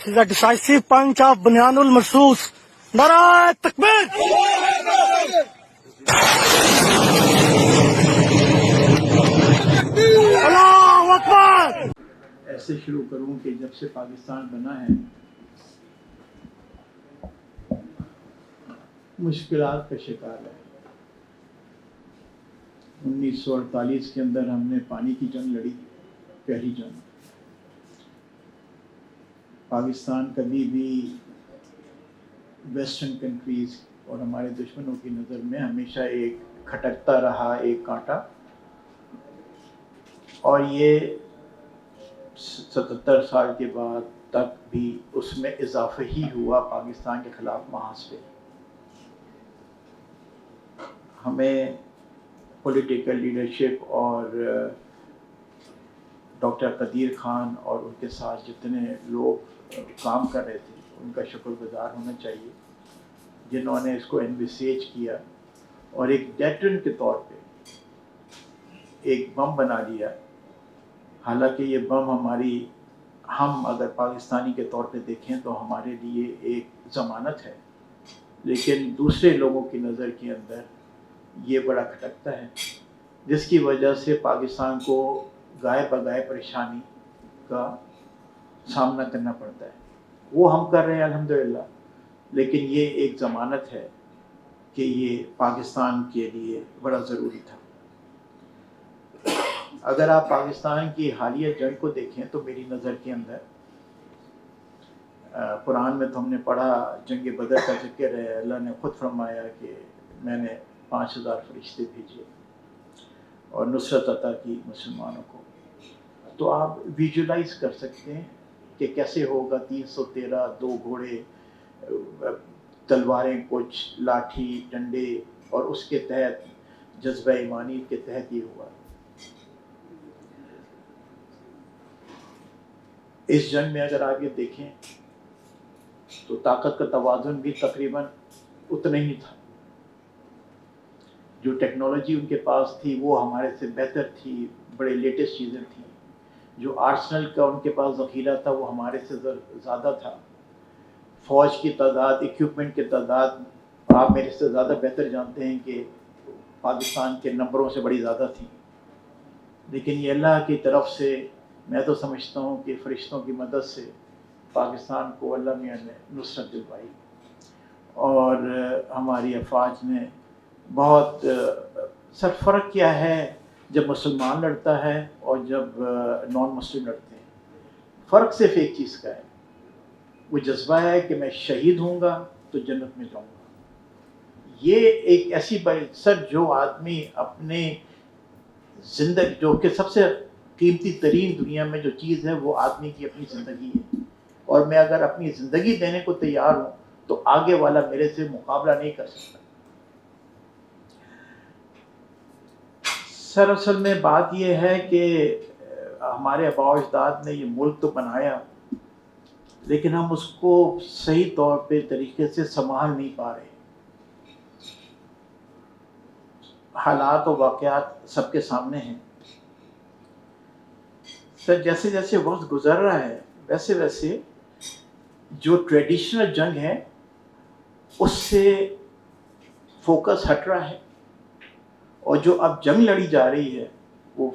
This is a decisive punch of Bunyanul Marsus. Nara Takbir! Allahu Akbar! ایسے شروع کروں کہ جب سے پاکستان بنا ہے مشکلات کا شکار ہے۔ 1948 کے اندر ہم نے پانی کی جنگ لڑی، پہلی جنگ۔ پاکستان کبھی بھی ویسٹرن کنٹریز اور ہمارے دشمنوں کی نظر میں ہمیشہ ایک کھٹکتا رہا، ایک کانٹا، اور یہ 77 سال کے بعد تک بھی اس میں اضافہ ہی ہوا پاکستان کے خلاف محاذ پہ۔ ہمیں پولیٹیکل لیڈرشپ اور ڈاکٹر قدیر خان اور ان کے ساتھ جتنے لوگ کام کر رہے تھے ان کا شکر گزار ہونا چاہیے، جنہوں نے اس کو انویسیج کیا اور ایک ڈیٹرن کے طور پہ ایک بم بنا لیا۔ حالانکہ یہ بم ہم اگر پاکستانی کے طور پہ دیکھیں تو ہمارے لیے ایک ضمانت ہے، لیکن دوسرے لوگوں کی نظر کے اندر یہ بڑا کھٹکتا ہے، جس کی وجہ سے پاکستان کو گائے بگائے پریشانی کا سامنا کرنا پڑتا ہے۔ وہ ہم کر رہے ہیں الحمدللہ، لیکن یہ ایک ضمانت ہے کہ یہ پاکستان کے لیے بڑا ضروری تھا۔ اگر آپ پاکستان کی حالیہ جنگ کو دیکھیں تو میری نظر کے اندر قرآن میں تو ہم نے پڑھا، جنگ بدر کا ذکر ہے، اللہ نے خود فرمایا کہ میں نے 5000 فرشتے بھیجے اور نصرت عطا کی مسلمانوں کو۔ تو آپ ویژولائز کر سکتے ہیں کہ کیسے ہوگا، 313، 2 گھوڑے، تلواریں کچھ، لاٹھی ڈنڈے، اور اس کے تحت جذبہ ایمانی کے تحت یہ ہوا۔ اس جنگ میں اگر آپ یہ دیکھیں تو طاقت کا توازن بھی تقریباً اتنا ہی تھا۔ جو ٹیکنالوجی ان کے پاس تھی وہ ہمارے سے بہتر تھی، بڑے لیٹسٹ چیزیں تھیں۔ جو آرسنل کا ان کے پاس ذخیرہ تھا وہ ہمارے سے زیادہ تھا۔ فوج کی تعداد، ایکوپمنٹ کی تعداد آپ میرے سے زیادہ بہتر جانتے ہیں کہ پاکستان کے نمبروں سے بڑی زیادہ تھی، لیکن یہ اللہ کی طرف سے، میں تو سمجھتا ہوں کہ فرشتوں کی مدد سے پاکستان کو اللہ میاں نے نصرت دلوائی، اور ہماری افواج نے بہت سر فرق کیا ہے جب مسلمان لڑتا ہے اور جب نان مسلم لڑتے ہیں۔ فرق صرف ایک چیز کا ہے، وہ جذبہ ہے کہ میں شہید ہوں گا تو جنت میں جاؤں گا۔ یہ ایک ایسی سر جو آدمی اپنے زندگی، جو کہ سب سے قیمتی ترین دنیا میں جو چیز ہے وہ آدمی کی اپنی زندگی ہے، اور میں اگر اپنی زندگی دینے کو تیار ہوں تو آگے والا میرے سے مقابلہ نہیں کر سکتا۔ سر اصل میں بات یہ ہے کہ ہمارے آباء و اجداد نے یہ ملک تو بنایا، لیکن ہم اس کو صحیح طور پہ طریقے سے سنبھال نہیں پا رہے۔ حالات و واقعات سب کے سامنے ہیں۔ سر جیسے جیسے وقت گزر رہا ہے ویسے ویسے جو ٹریڈیشنل جنگ ہے اس سے فوکس ہٹ رہا ہے، اور جو اب جنگ لڑی جا رہی ہے وہ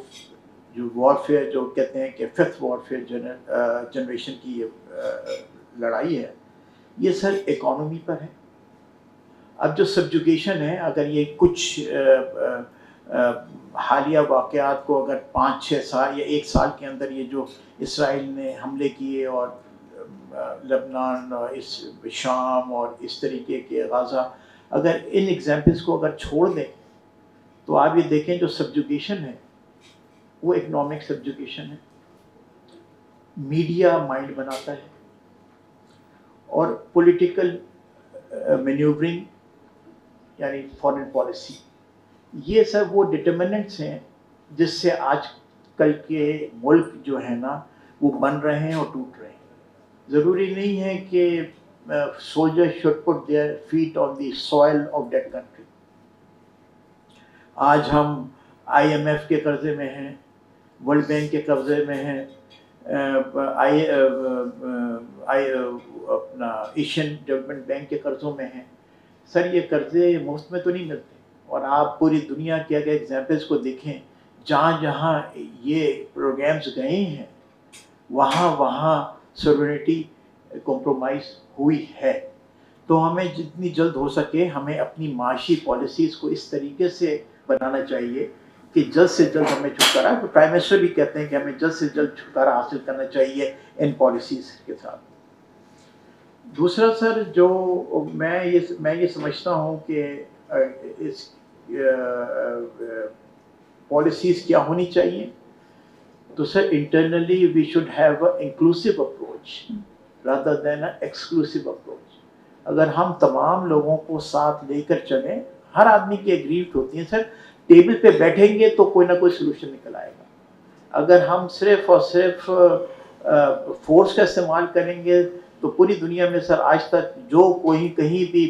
جو وارفیئر، جو کہتے ہیں کہ 5th وارفیئر جنریشن کی یہ لڑائی ہے، یہ سر اکانومی پر ہے۔ اب جو سبجوگیشن ہے، اگر یہ کچھ حالیہ واقعات کو اگر 5-6 سال یا 1 سال کے اندر یہ جو اسرائیل نے حملے کیے اور لبنان اور اس شام اور اس طریقے کے غزہ، اگر ان ایگزامپلس کو اگر چھوڑ دیں تو آپ یہ دیکھیں جو سبجوگیشن ہے وہ اکنامک سبجوگیشن ہے۔ میڈیا مائنڈ بناتا ہے، اور پولیٹیکل مینیورنگ یعنی فارن پالیسی، یہ سب وہ ڈٹرمننٹس ہیں جس سے آج کل کے ملک جو ہے نا وہ بن رہے ہیں اور ٹوٹ رہے ہیں۔ ضروری نہیں ہے کہ soldiers should put their feet on the soil of that country۔ آج ہم IMF کے قرضے میں ہیں، ورلڈ بینک کے قبضے میں ہیں، اپنا ایشین ڈیولپمنٹ بینک کے قرضوں میں ہیں. سر یہ قرضے مفت میں تو نہیں ملتے, اور آپ پوری دنیا کے اگر ایگزامپلس کو دیکھیں جہاں جہاں یہ پروگرامز گئے ہیں وہاں وہاں سورینٹی کمپرومائز ہوئی ہے. تو ہمیں جتنی جلد ہو سکے ہمیں اپنی معاشی پالیسیز کو اس طریقے سے بنانا چاہیے کہ جلد سے جلد ہمیں چھٹکارا, تو پرائم منسٹر بھی کہتے ہیں کہ ہمیں جلد سے جلد چھٹکارا حاصل کرنا چاہیے ان پالیسیز کے ساتھ. دوسرا سر جو میں یہ سمجھتا ہوں کہ اس پالیسیز کیا ہونی چاہیے, تو sir internally we should have a inclusive approach rather than a exclusive approach. اگر ہم تمام لوگوں کو ساتھ لے کر چلیں, ہر آدمی کی ایگریمنٹ ہوتی ہیں سر, ٹیبل پہ بیٹھیں گے تو کوئی نہ کوئی سلوشن نکل آئے گا. اگر ہم صرف اور صرف فورس کا استعمال کریں گے تو پوری دنیا میں سر آج تک جو کوئی کہیں بھی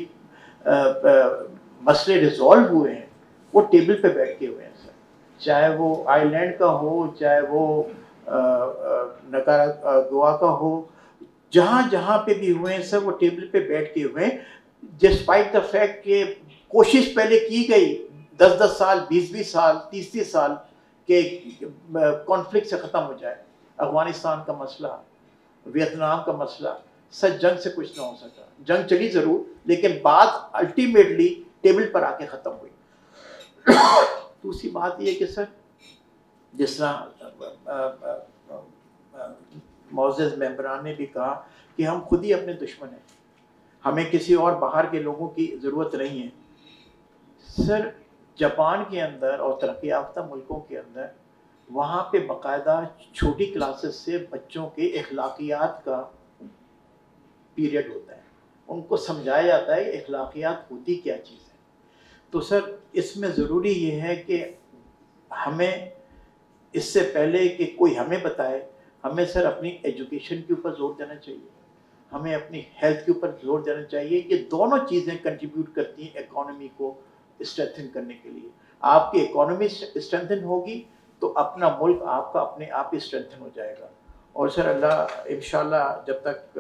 مسئلے ریزالو ہوئے ہیں وہ ٹیبل پہ بیٹھ کے ہوئے ہیں سر, چاہے وہ آئی لینڈ کا ہو, چاہے وہ گوا کا ہو, جہاں جہاں پہ بھی ہوئے ہیں سر وہ ٹیبل پہ بیٹھ کے ہوئے ہیں, ڈسپائٹ دا فیکٹ کہ کوشش پہلے کی گئی 10 سال 20 سال 30 سال کہ کانفلکٹ سے ختم ہو جائے. افغانستان کا مسئلہ, ویتنام کا مسئلہ, سر جنگ سے کچھ نہ ہو سکا. جنگ چلی ضرور لیکن بات الٹیمیٹلی ٹیبل پر آ کے ختم ہوئی. دوسری بات یہ کہ سر جس طرح معزز ممبران نے بھی کہا کہ ہم خود ہی اپنے دشمن ہیں, ہمیں کسی اور باہر کے لوگوں کی ضرورت نہیں ہے. سر جاپان کے اندر اور ترقی یافتہ ملکوں کے اندر وہاں پہ باقاعدہ چھوٹی کلاسز سے بچوں کے اخلاقیات کا پیریڈ ہوتا ہے, ان کو سمجھایا جاتا ہے کہ اخلاقیات ہوتی کیا چیز ہے. تو سر اس میں ضروری یہ ہے کہ ہمیں اس سے پہلے کہ کوئی ہمیں بتائے, ہمیں سر اپنی ایجوکیشن کے اوپر زور دینا چاہیے, ہمیں اپنی ہیلتھ کے اوپر زور دینا چاہیے. یہ دونوں چیزیں کنٹریبیوٹ کرتی ہیں اکانومی کو اسٹرینتھن کرنے کے لیے. آپ کی اکانومی اسٹرینتھن ہوگی تو اپنا ملک آپ کا اپنے آپ ہی اسٹرینتھن ہو جائے گا. اور سر اللہ انشاءاللہ جب تک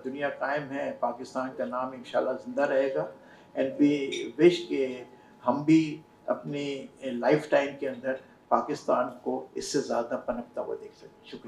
دنیا قائم ہے پاکستان کا نام انشاءاللہ زندہ رہے گا. اینڈ وی وش کہ ہم بھی اپنی لائف ٹائم کے اندر پاکستان کو اس سے زیادہ پنپتا ہوا دیکھ سکیں. شکریہ.